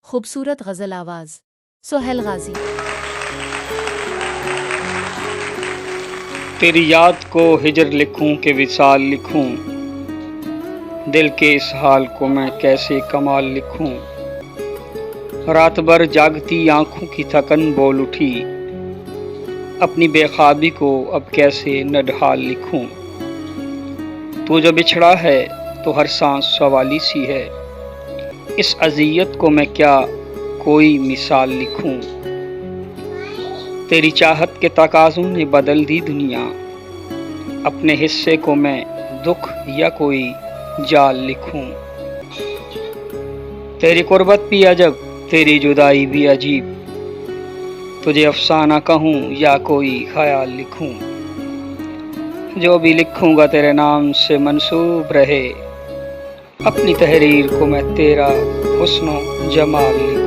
खूबसूरत गज़ल आवाज़ सोहेल गाजी। तेरी याद को हिजर लिखूं कि विसाल लिखूं, दिल के इस हाल को मैं कैसे कमाल लिखूं। रात भर जागती आंखों की थकन बोल उठी, अपनी बेख्वाबी को अब कैसे नढाल लिखूं। तू जो बिछड़ा है तो हर सांस सवाली सी है, इस अज़ियत को मैं क्या कोई मिसाल लिखूं। तेरी चाहत के तकाज़ों ने बदल दी दुनिया, अपने हिस्से को मैं दुख या कोई जाल लिखूं। तेरी कुर्बत भी अजब, तेरी जुदाई भी अजीब, तुझे अफसाना कहूँ या कोई ख्याल लिखूं। जो भी लिखूंगा तेरे नाम से मंसूब रहे, अपनी तहरीर को मैं तेरा हुस्नो जमाल लिखूं।